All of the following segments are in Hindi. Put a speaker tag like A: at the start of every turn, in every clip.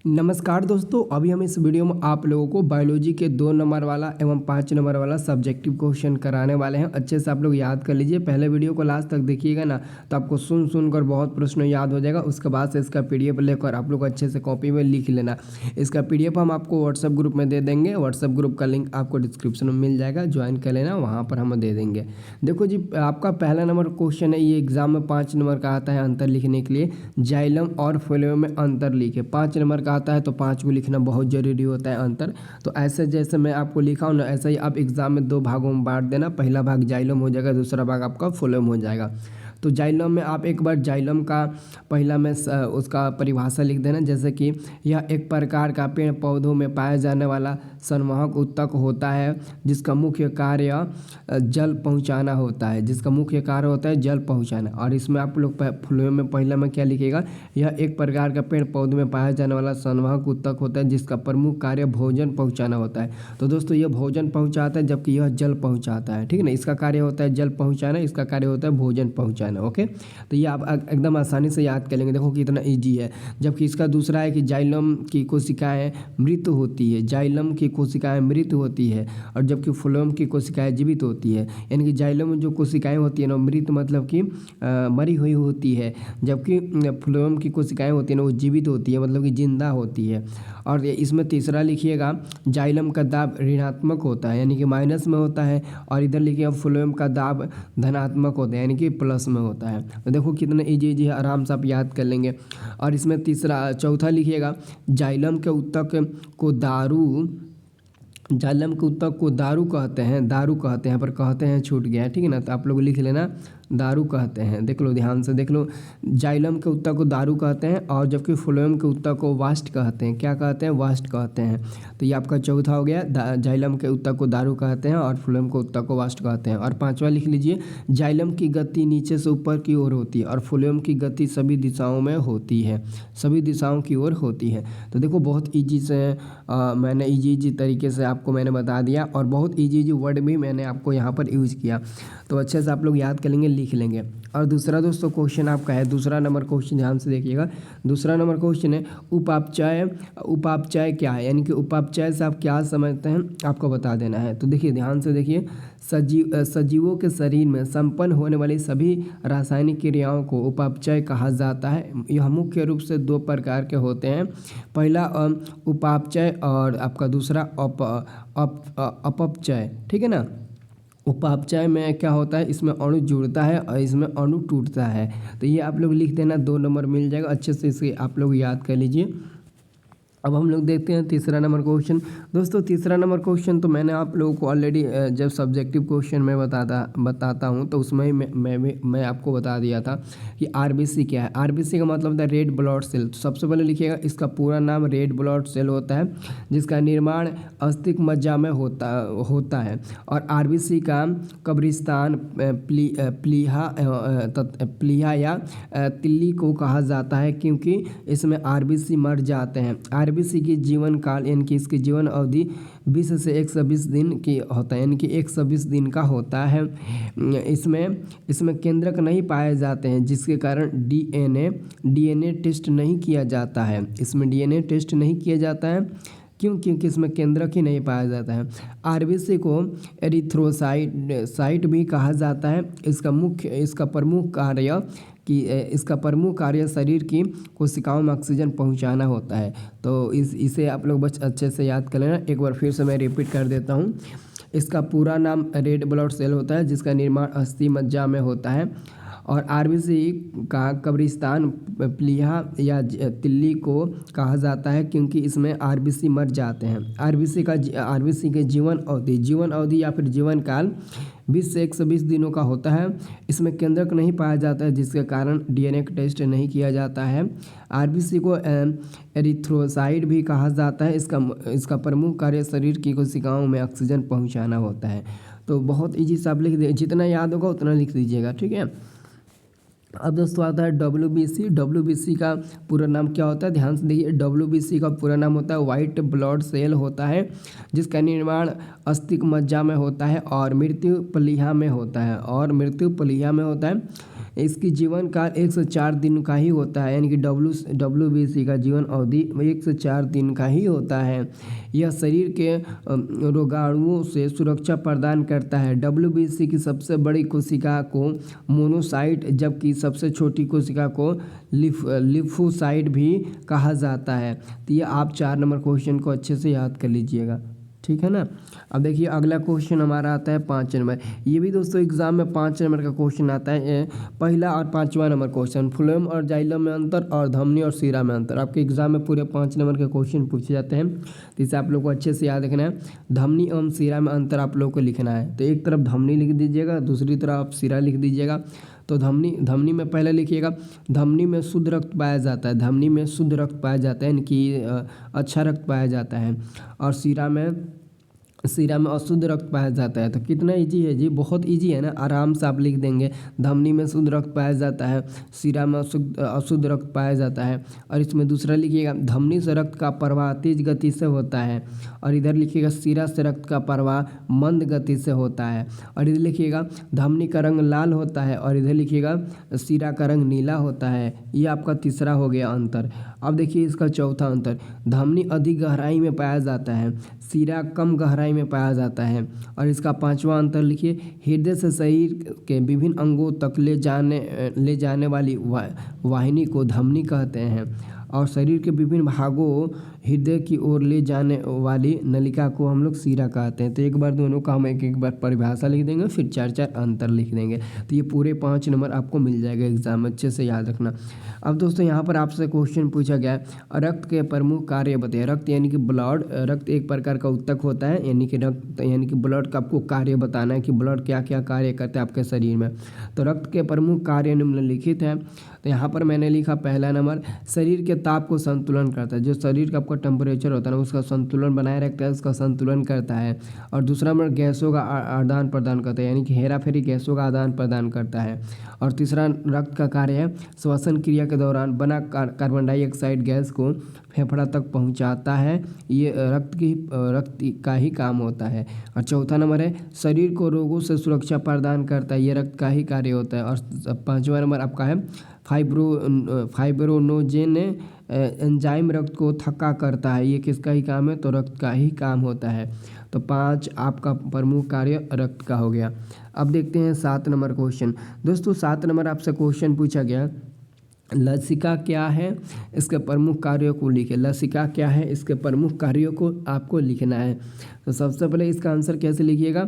A: नमस्कार दोस्तों, अभी हम इस वीडियो में आप लोगों को बायोलॉजी के 2 नंबर वाला एवं 5 नंबर वाला सब्जेक्टिव क्वेश्चन कराने वाले हैं। अच्छे से आप लोग याद कर लीजिए। पहले वीडियो को लास्ट तक देखिएगा ना, तो आपको सुन कर बहुत प्रश्न याद हो जाएगा। उसके बाद से इसका पीडीएफ लेकर आप लोग अच्छे से कॉपी में लिख लेना। इसका पीडीएफ हम आपको व्हाट्सएप ग्रुप में दे देंगे। व्हाट्सएप ग्रुप का लिंक आपको डिस्क्रिप्शन में मिल जाएगा, ज्वाइन कर लेना, वहाँ पर हम दे देंगे। देखो जी, आपका पहला नंबर क्वेश्चन है, ये एग्जाम में 5 नंबर का आता है अंतर लिखने के लिए। जाइलम और फ्लोएम में अंतर लिखे। 5 नंबर का आता है तो 5 को लिखना बहुत जरूरी होता है अंतर। तो ऐसे जैसे मैं आपको लिखा हूँ ना, ऐसे ही आप एग्जाम में 2 भागों में बांट देना। पहला भाग जाइलम हो जाएगा, दूसरा भाग आपका फ्लोएम हो जाएगा। तो जाइलम में आप एक बार जाइलम का पहला में उसका परिभाषा लिख देना, जैसे कि यह एक प्रकार का पेड़ पौधों में पाया जाने वाला संवाहक ऊतक होता है जिसका मुख्य कार्य जल पहुंचाना होता है। जिसका मुख्य कार्य होता है जल पहुंचाना। और इसमें आप लोग फ्लोएम में पहला में क्या लिखेगा, यह एक प्रकार का पेड़ पौधों में पाया जाने वाला संवाहक ऊतक होता है जिसका प्रमुख कार्य भोजन पहुँचाना होता है। तो दोस्तों, यह भोजन पहुँचाता है जबकि यह जल पहुँचाता है, ठीक है ना। इसका कार्य होता है जल पहुँचाना, इसका कार्य होता है भोजन पहुँचाना। ओके, तो ये आप एकदम आसानी से याद कर लेंगे। देखो कितना इजी है। जबकि इसका दूसरा है कि जाइलम की कोशिकाएं मृत होती है। जाइलम की कोशिकाएं मृत होती है और जबकि फ्लोएम की कोशिकाएं जीवित होती है। यानी कि जाइलम में जो कोशिकाएं होती है ना, मृत मतलब कि मरी हुई होती है, जबकि फ्लोएम की कोशिकाएं होती है ना, वो जीवित होती है, मतलब कि जिंदा होती है। और इसमें तीसरा लिखिएगा, जाइलम का दाब ऋणात्मक होता है, यानी कि माइनस में होता है। और इधर लिखिए फ्लोएम का दाब धनात्मक होता है, यानी कि प्लस में होता है। तो देखो कितना इजी है, आराम से आप याद कर लेंगे। और इसमें चौथा लिखिएगा, जाइलम के ऊतक को जाइलम के ऊतक को दारू कहते हैं। दारू कहते हैं, यहाँ पर कहते हैं छूट गया है, ठीक है ना। तो आप लोग लिख लेना, दारू कहते हैं। देख लो, ध्यान से देख लो। जाइलम के ऊतक को दारू कहते हैं और जबकि फ्लोएम के ऊतक को वास्ट कहते हैं। क्या कहते हैं? वास्ट कहते हैं। तो ये आपका चौथा हो गया, जाइलम के ऊतक को दारू कहते हैं और फ्लोएम के ऊतक को वास्ट कहते हैं। और पांचवा लिख लीजिए, जाइलम की गति नीचे से ऊपर की ओर होती है और फ्लोएम की गति सभी दिशाओं में होती है, सभी दिशाओं की ओर होती है। तो देखो बहुत ईजी से मैंने ईजी तरीके से आपको मैंने बता दिया और बहुत ईजी वर्ड भी मैंने आपको यहाँ पर यूज़ किया। तो अच्छे से आप लोग याद कर लेंगे, लिख लेंगे। और दूसरा दोस्तों क्वेश्चन आपका है, दूसरा नंबर क्वेश्चन ध्यान से देखिएगा। दूसरा नंबर क्वेश्चन है, उपापचय। उपापचय क्या है, यानी कि उपापचय से आप क्या समझते हैं, आपको बता देना है। तो देखिए, ध्यान से देखिए, सजीवों के शरीर में संपन्न होने वाली सभी रासायनिक क्रियाओं को उपापचय कहा जाता है। यह मुख्य रूप से 2 प्रकार के होते हैं। पहला उपापचय और आपका दूसरा अपपचय, ठीक है ना। उपापचय में क्या होता है, इसमें अणु जुड़ता है और इसमें अणु टूटता है। तो ये आप लोग लिख देना, 2 नंबर मिल जाएगा। अच्छे से इसे आप लोग याद कर लीजिए। अब हम लोग देखते हैं तीसरा नंबर क्वेश्चन। दोस्तों तीसरा नंबर क्वेश्चन तो मैंने आप लोगों को ऑलरेडी जब सब्जेक्टिव क्वेश्चन में बताता हूं तो उसमें ही मैं आपको बता दिया था कि आरबीसी क्या है। आरबीसी का मतलब होता है रेड ब्लड सेल। तो सबसे पहले लिखिएगा, इसका पूरा नाम रेड ब्लड सेल होता है जिसका निर्माण अस्तिक मज्जा में होता है। और आरबीसी का कब्रिस्तान प्लीहा या तिल्ली को कहा जाता है क्योंकि इसमें आरबीसी मर जाते हैं। आरबीसी की जीवन काल यानी कि इसकी जीवन अवधि 20 से 120 दिन की होता है, यानी कि 120 दिन का होता है। इसमें केंद्रक नहीं पाए जाते हैं जिसके कारण डीएनए टेस्ट नहीं किया जाता है। इसमें डीएनए टेस्ट नहीं किया जाता है क्योंकि इसमें केंद्रक ही नहीं पाया जाता है। आरबीसी को एरिथ्रोसाइट भी कहा जाता है। इसका प्रमुख कार्य शरीर की कोशिकाओं में ऑक्सीजन पहुंचाना होता है। तो इसे आप लोग बस अच्छे से याद कर लेना। एक बार फिर से मैं रिपीट कर देता हूं। इसका पूरा नाम रेड ब्लड सेल होता है जिसका निर्माण अस्थि मज्जा में होता है। और आरबीसी का कब्रिस्तान प्लीहा या तिल्ली को कहा जाता है क्योंकि इसमें आरबीसी मर जाते हैं। आरबीसी के जीवन अवधि या फिर जीवन काल 20 से 120 दिनों का होता है। इसमें केंद्रक नहीं पाया जाता है जिसके कारण डीएनए टेस्ट नहीं किया जाता है। आरबीसी को एरिथ्रोसाइट भी कहा जाता है। इसका प्रमुख कार्य शरीर की कोशिकाओं में ऑक्सीजन पहुंचाना होता है। तो बहुत ईजी सा आप लिख दीजिए, जितना याद होगा उतना लिख दीजिएगा, ठीक है। अब दोस्तों आता है डब्ल्यूबीसी। डब्ल्यूबीसी का पूरा नाम क्या होता है, ध्यान से देखिए। डब्ल्यूबीसी का पूरा नाम होता है वाइट ब्लड सेल होता है जिसका निर्माण अस्तिक मज्जा में होता है और मृत्यु प्लीहा में होता है। इसकी जीवन काल 1 से 4 दिन का ही होता है, यानी कि WBC का जीवन अवधि 1 से 4 दिन का ही होता है। यह शरीर के रोगाणुओं से सुरक्षा प्रदान करता है। WBC की सबसे बड़ी कोशिका को मोनोसाइट जबकि सबसे छोटी कोशिका को लिम्फोसाइट भी कहा जाता है। तो ये आप 4 नंबर क्वेश्चन को अच्छे से याद कर लीजिएगा, ठीक है ना। अब देखिए अगला क्वेश्चन हमारा आता है 5 नंबर। ये भी दोस्तों एग्जाम में 5 नंबर का क्वेश्चन आता है। पहला और 5वां नंबर क्वेश्चन, फ्लोएम और जाइलम में अंतर और धमनी और सीरा में अंतर। आपके एग्जाम में पूरे 5 नंबर के क्वेश्चन पूछे जाते हैं, तो इसे आप लोग को अच्छे से याद रखना है। धमनी एवं सीरा में अंतर आप लोग को लिखना है। तो एक तरफ धमनी लिख दीजिएगा, दूसरी तरफ आप सीरा लिख दीजिएगा। तो धमनी में पहले लिखिएगा, धमनी में शुद्ध रक्त पाया जाता है, धमनी में शुद्ध रक्त पाया जाता है, यानी कि अच्छा रक्त पाया जाता है। और सीरा में अशुद्ध रक्त पाया जाता है। तो कितना इजी है जी, बहुत इजी है ना, आराम से आप लिख देंगे। धमनी में शुद्ध रक्त पाया जाता है, सीरा में अशुद्ध रक्त पाया जाता है। और इसमें दूसरा लिखिएगा, धमनी से रक्त का प्रवाह तेज गति से होता है। और इधर लिखिएगा, सीरा से रक्त का प्रवाह मंद गति से होता है। और इधर लिखिएगा, धमनी का रंग लाल होता है, और इधर लिखिएगा सीरा का रंग नीला होता है। ये आपका तीसरा हो गया अंतर। अब देखिए इसका चौथा अंतर, धमनी अधिक गहराई में पाया जाता है, सीरा कम गहराई में पाया जाता है। और इसका 5वां अंतर लिखिए, हृदय से शरीर के विभिन्न अंगों तक ले जाने वाली वाहिनी को धमनी कहते हैं। और शरीर के विभिन्न भागों हृदय की ओर ले जाने वाली नलिका को हम लोग सीरा कहते हैं। तो एक बार दोनों का हम एक बार परिभाषा लिख देंगे, फिर 4 अंतर लिख देंगे। तो ये पूरे 5 नंबर आपको मिल जाएगा एग्जाम में, अच्छे से याद रखना। अब दोस्तों यहाँ पर आपसे क्वेश्चन पूछा गया है, रक्त के प्रमुख कार्य बताइए। रक्त यानी कि ब्लड, रक्त एक प्रकार का उत्तक होता है, यानी कि रक्त यानी कि ब्लड का आपको कार्य बताना है कि ब्लड क्या क्या कार्य करता है आपके शरीर में। तो रक्त के प्रमुख कार्य निम्नलिखित हैं। तो यहाँ पर मैंने लिखा पहला नंबर, शरीर के ताप को संतुलन करता है। जो शरीर का आपका टेम्परेचर होता है ना, उसका संतुलन बनाए रखता है, उसका संतुलन करता है। और दूसरा नंबर, गैसों का आदान प्रदान करता है, यानी कि हेरा फेरी गैसों का आदान प्रदान करता है। और तीसरा रक्त का कार्य है, श्वसन क्रिया के दौरान बना कार्बन डाइऑक्साइड गैस को फेफड़ा तक पहुंचाता है। ये रक्त का ही काम होता है। और चौथा नंबर है, शरीर को रोगों से सुरक्षा प्रदान करता है, ये रक्त का ही कार्य होता है। और 5वां नंबर आपका है, फाइब्रोनोजेन एंजाइम रक्त को थक्का करता है, ये किसका ही काम है, तो रक्त का ही काम होता है। तो 5 आपका प्रमुख कार्य रक्त का हो गया। अब देखते हैं 7 नंबर क्वेश्चन। दोस्तों 7 नंबर आपसे क्वेश्चन पूछा गया, लसिका क्या है, इसके प्रमुख कार्यों को लिखें। लसिका क्या है, इसके प्रमुख कार्यों को आपको लिखना है। तो सबसे पहले इसका आंसर कैसे लिखिएगा,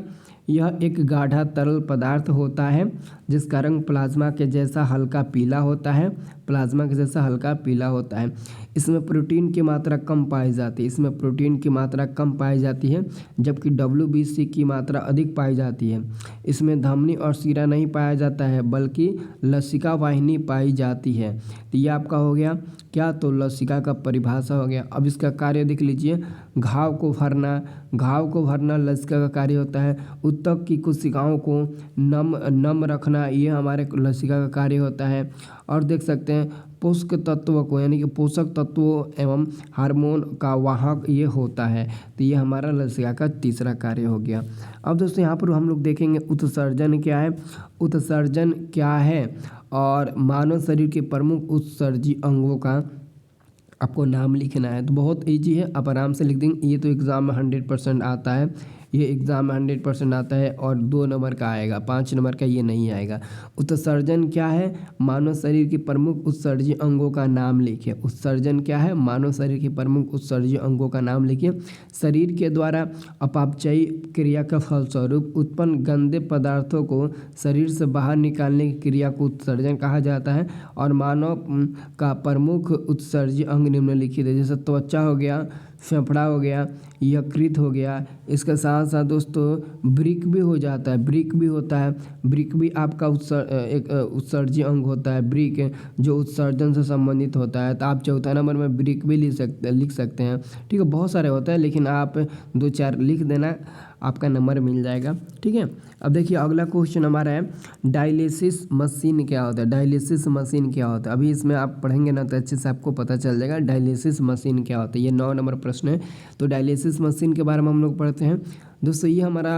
A: यह एक गाढ़ा तरल पदार्थ होता है जिसका रंग प्लाज्मा के जैसा हल्का पीला होता है, प्लाज्मा के जैसा हल्का पीला होता है। इसमें प्रोटीन की मात्रा कम पाई जाती है, इसमें प्रोटीन की मात्रा कम पाई जाती है, जबकि WBC की मात्रा अधिक पाई जाती है। इसमें धमनी और सीरा नहीं पाया जाता है, बल्कि लसिका वाहिनी पाई जाती है। तो ये आपका हो गया क्या, तो लसिका का परिभाषा हो गया। अब इसका कार्य देख लीजिए, घाव को भरना लसिका का कार्य होता है। उत्तक की कोशिकाओं को नम रखना, ये हमारे लसिका का कार्य होता है। और देख सकते हैं पोषक तत्वों को, यानी कि पोषक तत्वों एवं हार्मोन का वाहक ये होता है। तो ये हमारा लसिका का तीसरा कार्य हो गया। अब दोस्तों यहाँ पर हम लोग देखेंगे उत्सर्जन क्या है। उत्सर्जन क्या है और मानव शरीर के प्रमुख उत्सर्जी अंगों का आपको नाम लिखना है। तो बहुत इजी है, आप आराम से लिख देंगे। ये तो एग्ज़ाम में 100% आता है, ये एग्ज़ाम में 100% आता है। और 2 नंबर का आएगा, 5 नंबर का ये नहीं आएगा। उत्सर्जन क्या है, मानव शरीर के प्रमुख उत्सर्जी अंगों का नाम लिखिए। उत्सर्जन क्या है, मानव शरीर के प्रमुख उत्सर्जी अंगों का नाम लिखिए। शरीर के द्वारा अपापचयी क्रिया के फलस्वरूप उत्पन्न गंदे पदार्थों को शरीर से बाहर निकालने की क्रिया को उत्सर्जन कहा जाता है। और मानव का प्रमुख उत्सर्जी अंग निम्नलिखित है, जैसे त्वचा हो गया, फेफड़ा हो गया, यकृत हो गया। इसके साथ साथ दोस्तों ब्रिक भी हो जाता है, ब्रिक भी होता है। ब्रिक भी आपका एक उत्सर्जी अंग होता है, ब्रिक जो उत्सर्जन से संबंधित होता है। तो आप चौथा नंबर में ब्रिक भी लिख सकते हैं, ठीक है। बहुत सारे होते हैं, लेकिन आप 2-4 लिख देना, आपका नंबर मिल जाएगा, ठीक है। अब देखिए अगला क्वेश्चन हमारा है, डायलिसिस मशीन क्या होता है। डायलिसिस मशीन क्या होता है, अभी इसमें आप पढ़ेंगे ना तो अच्छे से आपको पता चल जाएगा डायलिसिस मशीन क्या होता है। ये 9 नंबर प्रश्न है। तो डायलिसिस मशीन के बारे में हम लोग पढ़ते हैं। दोस्तों ये हमारा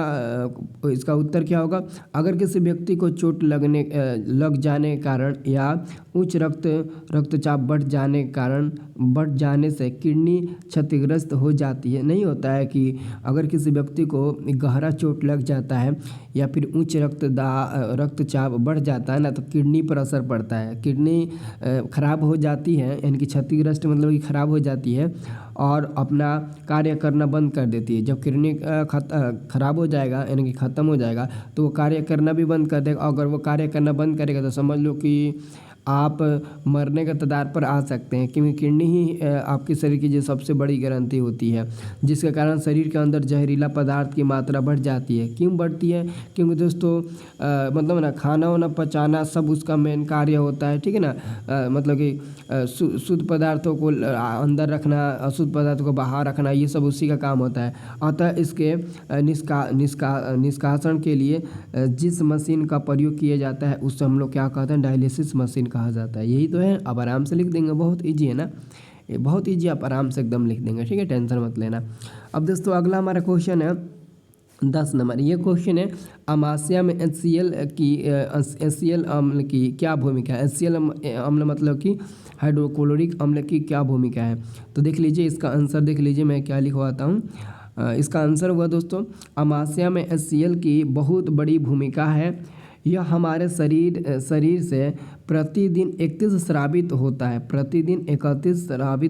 A: इसका उत्तर क्या होगा? अगर किसी व्यक्ति को चोट लग जाने के कारण या उच्च रक्तचाप बढ़ जाने से किडनी क्षतिग्रस्त हो जाती है। नहीं होता है कि अगर किसी व्यक्ति को गहरा चोट लग जाता है या फिर उच्च रक्तचाप बढ़ जाता है ना, तो किडनी पर असर पड़ता है, किडनी खराब हो जाती है, यानी कि क्षतिग्रस्त मतलब कि खराब हो जाती है और अपना कार्य करना बंद कर देती है। जब किडनी खराब हो जाएगा यानी कि ख़त्म हो जाएगा तो वो कार्य करना भी बंद कर देगा। अगर वो कार्य करना बंद करेगा तो समझ लो कि आप मरने के कगार पर आ सकते हैं, क्योंकि किडनी ही आपके शरीर की जो सबसे बड़ी ग्रंथि होती है, जिसके कारण शरीर के अंदर जहरीला पदार्थ की मात्रा बढ़ जाती है। क्यों बढ़ती है? क्योंकि दोस्तों मतलब ना खाना वाना पचाना सब उसका मेन कार्य होता है, ठीक है ना। मतलब कि शुद्ध पदार्थों को अंदर रखना, अशुद्ध पदार्थों को बाहर रखना, ये सब उसी का काम होता है। अतः इसके निष्कासन के लिए जिस मशीन का प्रयोग किया जाता है उससे हम लोग क्या कहते हैं? डायलिसिस मशीन कहा जाता है। यही तो है। अब आराम से लिख देंगे, बहुत ईजी है ना, ये बहुत ईजी, आप आराम से एकदम लिख देंगे, ठीक है, टेंशन मत लेना। अब दोस्तों अगला हमारा क्वेश्चन है 10 नंबर। ये क्वेश्चन है अमाशय में HCl अम्ल की क्या भूमिका है? HCl अम्ल मतलब कि हाइड्रोक्लोरिक अम्ल की क्या भूमिका है? तो देख लीजिए इसका आंसर, देख लीजिए मैं क्या लिखवाता हूँ। इसका आंसर हुआ दोस्तों, अमाशय में HCl की बहुत बड़ी भूमिका है। यह हमारे शरीर से प्रतिदिन 31 स्रावित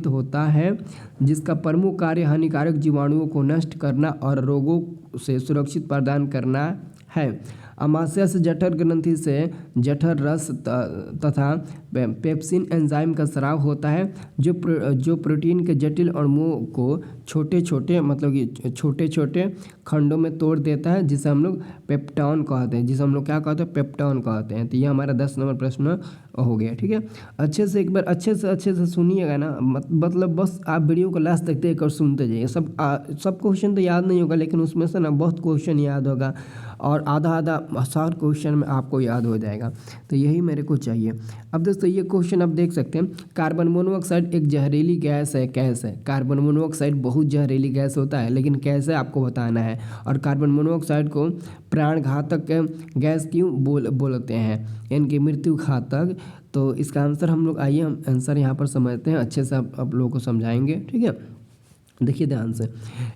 A: होता है, जिसका प्रमुख कार्य हानिकारक जीवाणुओं को नष्ट करना और रोगों से सुरक्षित प्रदान करना है। अमाशय से जठर ग्रंथि से जठर रस तथा पेप्सिन एंजाइम का स्राव होता है, जो प्रोटीन के जटिल अणुओं को छोटे छोटे खंडों में तोड़ देता है, जिसे हम लोग पेप्टॉन कहते हैं, पेप्टॉन कहते हैं। तो ये हमारा 10 नंबर प्रश्न हो गया, ठीक है। अच्छे से एक बार अच्छे से सुनिएगा ना, मतलब बस आप वीडियो को लास्ट तक देख कर सुनते जाइए। सब क्वेश्चन तो याद नहीं होगा, लेकिन उसमें से ना बहुत क्वेश्चन याद होगा और आधा शॉर्ट क्वेश्चन में आपको याद हो जाएगा। तो यही मेरे को चाहिए। अब दोस्तों ये क्वेश्चन आप देख सकते हैं, कार्बन मोनोऑक्साइड एक जहरीली गैस है, कैसे? कार्बन मोनोऑक्साइड बहुत जहरीली गैस होता है, लेकिन कैसे आपको बताना है। और कार्बन मोनोऑक्साइड को प्राणघातक गैस क्यों बोलते हैं, यानी कि मृत्यु घातक? तो इसका आंसर हम आंसर यहाँ पर समझते हैं, अच्छे से आप लोगों को समझाएंगे, ठीक है। देखिए ध्यान से,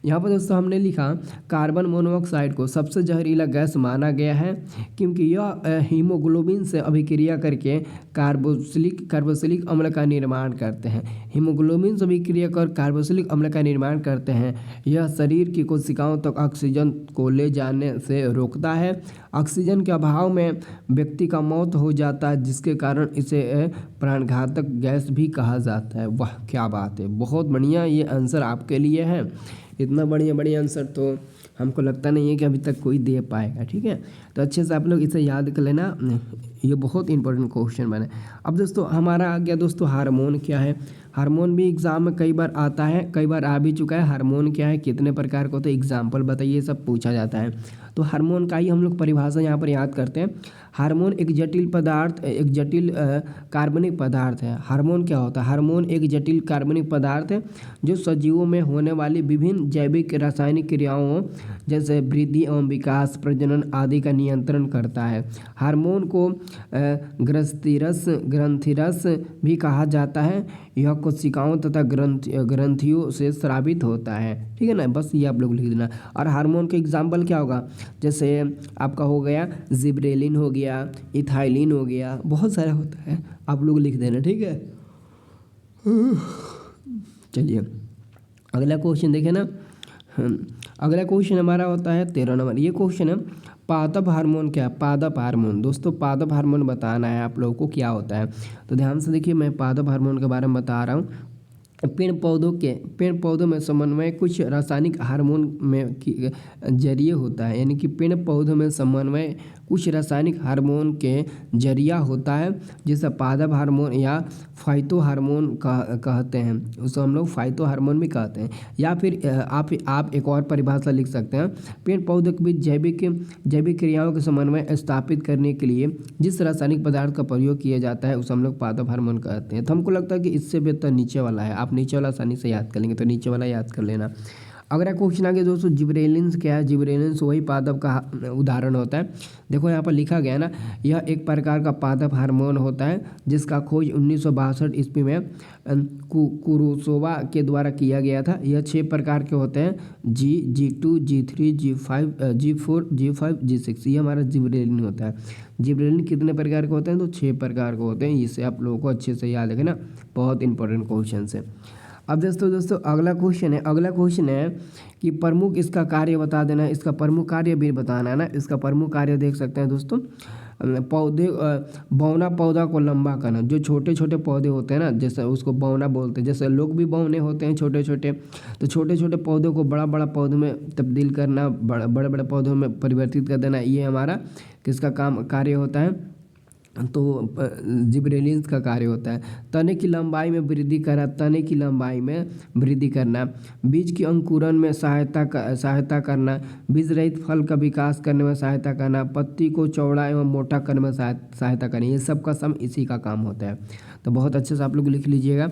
A: यहाँ पर दोस्तों हमने लिखा कार्बन मोनोऑक्साइड को सबसे जहरीला गैस माना गया है, क्योंकि यह हीमोग्लोबिन से अभिक्रिया करके कार्बोक्सिलिक अम्ल का निर्माण करते हैं। हीमोग्लोबिन से अभिक्रिया कर कार्बोक्सिलिक अम्ल का निर्माण करते हैं। यह शरीर की कोशिकाओं तक ऑक्सीजन को ले जाने से रोकता है। ऑक्सीजन के अभाव में व्यक्ति का मौत हो जाता है, जिसके कारण इसे प्राणघातक गैस भी कहा जाता है। वाह क्या बात है, बहुत बढ़िया, ये आंसर आपके लिए है। इतना बढ़िया आंसर तो हमको लगता नहीं है कि अभी तक कोई दे पाएगा, ठीक है। तो अच्छे से आप लोग इसे याद कर लेना, ये बहुत इंपॉर्टेंट क्वेश्चन बने। अब दोस्तों हमारा आ गया दोस्तों हार्मोन क्या है। हार्मोन भी एग्जाम में कई बार आता है, कई बार आ भी चुका है। हार्मोन क्या है, कितने प्रकार का होता है, एग्जाम्पल बताइए, सब पूछा जाता है। तो हार्मोन का ही हम लोग परिभाषा यहाँ पर याद करते हैं। हार्मोन एक जटिल कार्बनिक पदार्थ है। हार्मोन क्या होता है? हार्मोन एक जटिल कार्बनिक पदार्थ है जो सजीवों में होने वाली विभिन्न जैविक रासायनिक क्रियाओं जैसे वृद्धि एवं विकास, प्रजनन आदि का नियंत्रण करता है। हार्मोन को ग्रंथिरस भी कहा जाता है। यह कोशिकाओं तथा ग्रंथियों से स्रावित होता है, ठीक है ना। बस ये आप लोग लिख देना। और हार्मोन का एग्जाम्पल क्या होगा, जैसे आपका हो गया जिब्रेलिन हो गया, इथाइलिन हो गया, बहुत सारा होता है, आप लोग लिख देना, ठीक है। चलिए अगला क्वेश्चन देखें ना। अगला क्वेश्चन हमारा होता है 13 नंबर। ये क्वेश्चन है पादप हार्मोन क्या? पादप हार्मोन, दोस्तों पादप हार्मोन बताना है आप लोगों को क्या होता है। तो ध्यान से देखिए, मैं पादप हार्मोन के बारे में बता रहा हूँ। पेड़ पौधों में समन्वय कुछ रासायनिक हार्मोन में जरिए होता है, यानी कि पेड़ पौधों में समन्वय कुछ रासायनिक हार्मोन के जरिया होता है, जिसे पादप हार्मोन या फाइटो हार्मोन कहते हैं। उसे हम लोग फाइटो हार्मोन भी कहते हैं। या फिर आप एक और परिभाषा लिख सकते हैं, पेड़ पौधों के बीच जैविक क्रियाओं के समन्वय स्थापित करने के लिए जिस रासायनिक पदार्थ का प्रयोग किया जाता है उसे हम लोग पादप हार्मोन कहते हैं। तो हमको लगता है कि इससे बेहतर नीचे वाला है, आप नीचे वाला आसानी से याद कर लेंगे, तो नीचे वाला याद कर लेना। अगला क्वेश्चन आ गया दोस्तों, जिबरेलिन्स क्या है। जिबरेलिन्स वही पादप का उदाहरण होता है। देखो यहाँ पर लिखा गया ना, यह एक प्रकार का पादप हार्मोन होता है जिसका खोज 1962 ईस्वी में कुरुसोवा के द्वारा किया गया था। यह 6 प्रकार के होते हैं, G2, G3, G5, G4, G5, G6। ये हमारा जिबरेलिन होता है। जिबरेलिन कितने प्रकार के होते हैं, तो 6 प्रकार के होते हैं। इसे आप लोगों को अच्छे से याद रखना, बहुत इंपॉर्टेंट क्वेश्चन है। अब दोस्तों अगला क्वेश्चन है कि प्रमुख इसका कार्य बता देना है। इसका प्रमुख कार्य भी बताना है ना। इसका प्रमुख कार्य देख सकते हैं दोस्तों, पौधे बौना पौधा को लंबा करना। जो छोटे छोटे पौधे होते हैं ना, जैसे उसको बौना बोलते हैं। जैसे लोग भी बौने होते हैं छोटे छोटे, तो छोटे छोटे पौधों को बड़ा बड़ा पौधों में तब्दील करना, बड़े बड़े पौधों में परिवर्तित कर देना, ये हमारा किसका कार्य होता है, तो जिबरेलिन्स का कार्य होता है। तने की लंबाई में वृद्धि करना, बीज की अंकुरण में सहायता करना, बीज रहित फल का विकास करने में सहायता करना, पत्ती को चौड़ा एवं मोटा करने में सहायता करना। ये सब का सम इसी का काम होता है। तो बहुत अच्छे से आप लोग लिख लीजिएगा।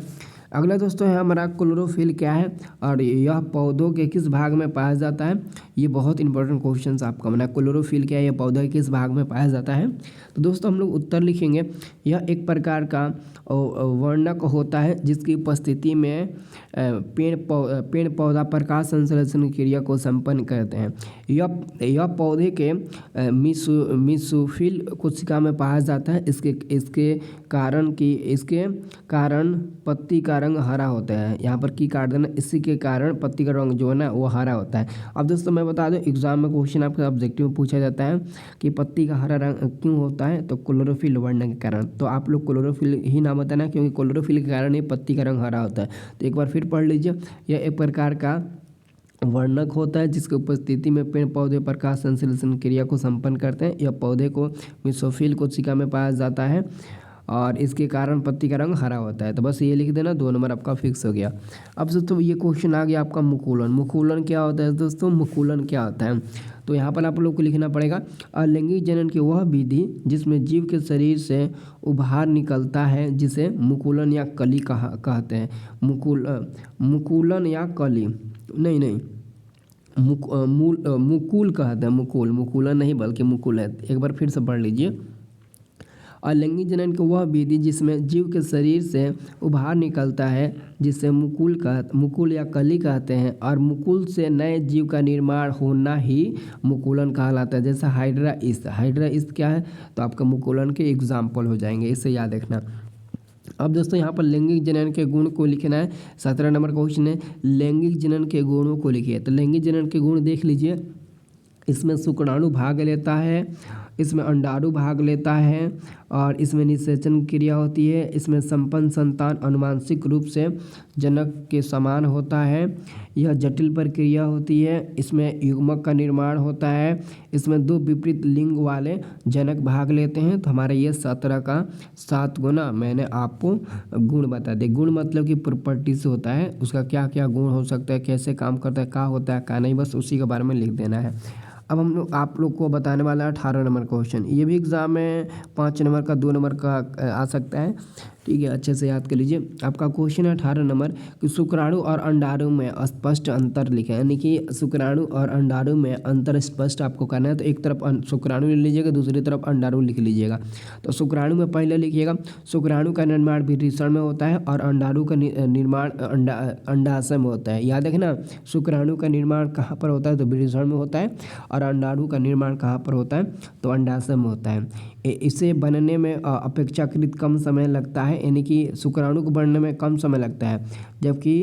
A: अगला दोस्तों है हमारा क्लोरोफिल क्या है और यह पौधों के किस भाग में पाया जाता है। ये बहुत इंपॉर्टेंट क्वेश्चन आपका बना। क्लोरोफिल क्या है, यह पौधे के किस भाग में पाया जाता है। तो दोस्तों हम लोग उत्तर लिखेंगे, यह एक प्रकार का वर्णक होता है जिसकी उपस्थिति में पेड़ पौधा प्रकाश संश्लेषण क्रिया को संपन्न करते हैं। यह पौधे के मीसोफिल कोशिका में पाया जाता है। इसके कारण पत्ती का रंग हरा होता है। यहाँ पर की काट देना, इसी के कारण पत्ती का रंग जो है ना वो हरा होता है। अब दोस्तों मैं बता दूं, एग्जाम में क्वेश्चन आपके ऑब्जेक्टिव में पूछा जाता है कि पत्ती का हरा रंग क्यों होता है, तो क्लोरोफिल वर्णन के कारण। तो आप लोग क्लोरोफिल ही नाम बताना, क्योंकि क्लोरोफिल के कारण ही पत्ती का रंग हरा होता है। तो एक बार फिर पढ़ लीजिए, यह एक प्रकार का वर्णक होता है जिसकी उपस्थिति में पेड़ पौधे प्रकाश संश्लेषण क्रिया को संपन्न करते हैं। यह पौधे को मेसोफिल कोशिका में पाया जाता है और इसके कारण पत्ती का रंग हरा होता है। तो बस ये लिख देना, 2 नंबर आपका फिक्स हो गया। अब दोस्तों ये क्वेश्चन आ गया आपका मुकुलन क्या होता है दोस्तों, मुकुलन क्या होता है। तो यहाँ पर आप लोग को लिखना पड़ेगा, अलैंगिक जनन की वह विधि जिसमें जीव के शरीर से उभार निकलता है जिसे मुकुलन या कली कहते हैं। मुकुलन या कली नहीं, मुकुल कहते हैं। मुकुलन नहीं बल्कि मुकुल है। एक बार फिर से पढ़ लीजिए, अलैंगिक जनन की वह विधि जिसमें जीव के शरीर से उभार निकलता है जिसे मुकुल या कली कहते हैं, और मुकुल से नए जीव का निर्माण होना ही मुकुलन कहलाता है। जैसे हाइड्रा ईस्ट क्या है, तो आपका मुकुलन के एग्जाम्पल हो जाएंगे, इसे याद रखना। अब दोस्तों यहाँ पर लैंगिक जनन के गुण को लिखना है। 17 नंबर क्वेश्चन है, लैंगिक जनन के गुणों को लिखिए। तो लैंगिक जनन के गुण देख लीजिए, इसमें शुक्राणु भाग लेता है, इसमें अंडाणु भाग लेता है, और इसमें निषेचन क्रिया होती है। इसमें संपन्न संतान अनुवांशिक रूप से जनक के समान होता है। यह जटिल प्रक्रिया होती है। इसमें युग्मक का निर्माण होता है। इसमें 2 विपरीत लिंग वाले जनक भाग लेते हैं। तो हमारे ये 17 का 7 गुना मैंने आपको गुण बता दिए। गुण मतलब कि प्रॉपर्टी से होता है, उसका क्या क्या गुण हो सकता है, कैसे काम करता है, क्या होता है क्या नहीं, बस उसी के बारे में लिख देना है। अब आप लोग को बताने वाला है 18 नंबर क्वेश्चन। ये भी एग्जाम में 5 नंबर का 2 नंबर का आ सकता है, ठीक है, अच्छे से याद कर लीजिए। आपका क्वेश्चन है 18 नंबर कि शुक्राणु और अंडाणु में स्पष्ट अंतर लिखें। यानी कि शुक्राणु और अंडाणु में अंतर स्पष्ट आपको करना है। तो एक तरफ शुक्राणु लिख लीजिएगा, दूसरी तरफ अंडाणु लिख लीजिएगा। तो शुक्राणु में पहले लिखिएगा, शुक्राणु का निर्माण वृषण में होता है और अंडाणु का निर्माण अंडाशय में होता है। याद रखना, शुक्राणु का निर्माण कहाँ पर होता है, तो वृषण में होता है, और अंडाणु का निर्माण कहाँ पर होता है, तो अंडाशय में होता है। इसे बनने में अपेक्षाकृत कम समय लगता है, यानी कि शुक्राणु को बनने में कम समय लगता है, जबकि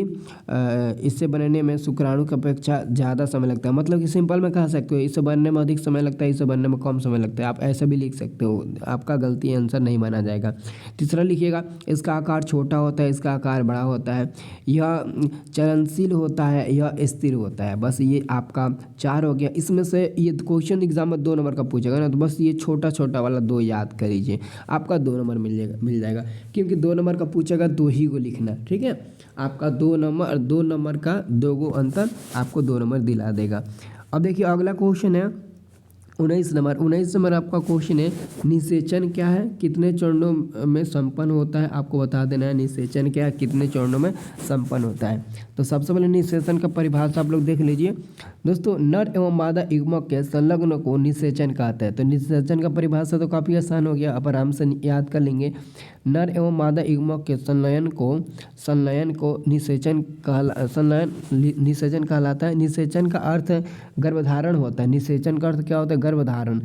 A: इससे बनने में शुक्राणु की अपेक्षा ज़्यादा समय लगता है। मतलब कि सिंपल में कह सकते हो, इससे बनने में अधिक समय लगता है, इससे बनने में कम समय लगता है। आप ऐसा भी लिख सकते हो, आपका गलती आंसर नहीं माना जाएगा। तीसरा लिखिएगा, इसका आकार छोटा होता है, इसका आकार बड़ा होता है, यह चलनशील होता है, यह स्थिर होता है। बस ये आपका 4 हो गया। इसमें से ये क्वेश्चन एग्जाम में 2 नंबर का पूछेगा ना, तो बस ये छोटा छोटा वाला 2 याद कर लीजिए, आपका 2 नंबर मिल जाएगा। क्योंकि 2 नंबर का पूछेगा 2 ही को लिखना, ठीक है। आपका 2 नंबर का 2 गो अंतर आपको 2 नंबर दिला देगा। अब देखिए अगला क्वेश्चन है उन्नीस नंबर आपका क्वेश्चन है, निषेचन क्या है, कितने चरणों में संपन्न होता है, आपको बता देना है निषेचन क्या है, कितने चरणों में संपन्न होता है। तो सबसे पहले निषेचन का परिभाषा आप लोग देख लीजिए दोस्तों। नर एवं मादा युग्मक के संलग्न को निषेचन कहते हैं। तो निषेचन का परिभाषा तो काफ़ी आसान हो गया, अब आराम से याद कर लेंगे। नर एवं मादा युग्मक के संलयन को निषेचन कहलाता है। निषेचन का अर्थ गर्भधारण होता है। निषेचन का अर्थ क्या होता है, गर्भधारण।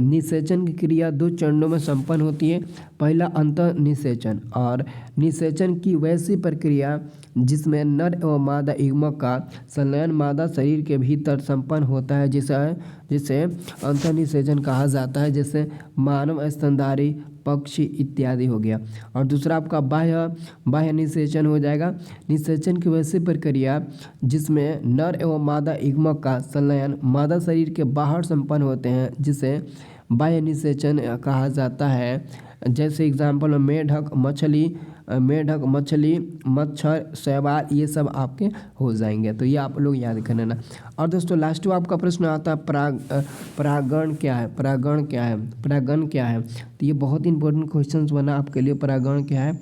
A: निषेचन की क्रिया 2 चरणों में संपन्न होती है। पहला अंतः निषेचन, और निषेचन की वैसी प्रक्रिया जिसमें नर एवं मादा युग्मक का संलयन मादा शरीर के भीतर संपन्न होता है, जिसे अंतः निषेचन कहा जाता है, जैसे मानव स्तनधारी पक्षी इत्यादि हो गया। और दूसरा आपका बाह्य निषेचन हो जाएगा। निषेचन की वैसी प्रक्रिया जिसमें नर एवं मादा युग्मक का संलयन मादा शरीर के बाहर संपन्न होते हैं, जिसे बाह्य निषेचन कहा जाता है। जैसे एग्जाम्पल में मेढक, मछली, मच्छर, शैवाल, ये सब आपके हो जाएंगे। तो ये आप लोग याद कर लेना। और दोस्तों लास्ट में आपका प्रश्न आता है परागण क्या है। तो ये बहुत इंपॉर्टेंट क्वेश्चन बना आपके लिए, परागण क्या है।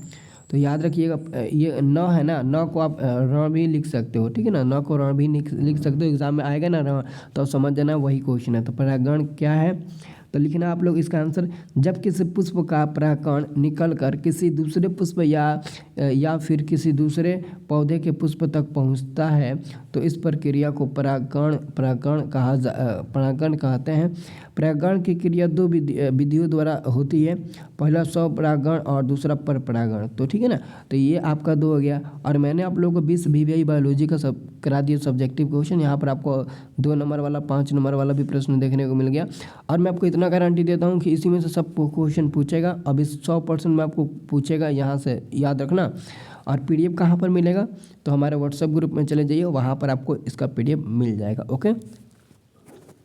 A: तो याद रखिएगा, ये न है ना, न को आप रण भी लिख सकते हो, ठीक है ना, न को रण भी लिख सकते हो। एग्जाम में आएगा ना रण, तो समझ जाना वही क्वेश्चन है। तो परागण क्या है, तो लिखना आप लोग इसका आंसर, जब किसी पुष्प का परागकण निकलकर किसी दूसरे पुष्प या फिर किसी दूसरे पौधे के पुष्प तक पहुंचता है, तो इस प्रक्रिया को परागण कहते हैं। परागण की क्रिया 2 विधियों द्वारा होती है। पहला स्वपरागण और दूसरा परपरागण। तो ठीक है ना, तो ये आपका 2 हो गया। और मैंने आप लोगों को 20 VVI बायोलॉजी का सब करा दिया सब्जेक्टिव क्वेश्चन। यहाँ पर आपको 2 नंबर वाला, 5 नंबर वाला भी प्रश्न देखने को मिल गया। और मैं आपको इतना गारंटी देता हूँ कि इसी में से सब क्वेश्चन पूछेगा। अब इस 100% में आपको पूछेगा, यहाँ से याद रखना। और PDF कहाँ पर मिलेगा, तो हमारे व्हाट्सएप ग्रुप में चले जाइए, वहाँ पर आपको इसका PDF मिल जाएगा। ओके।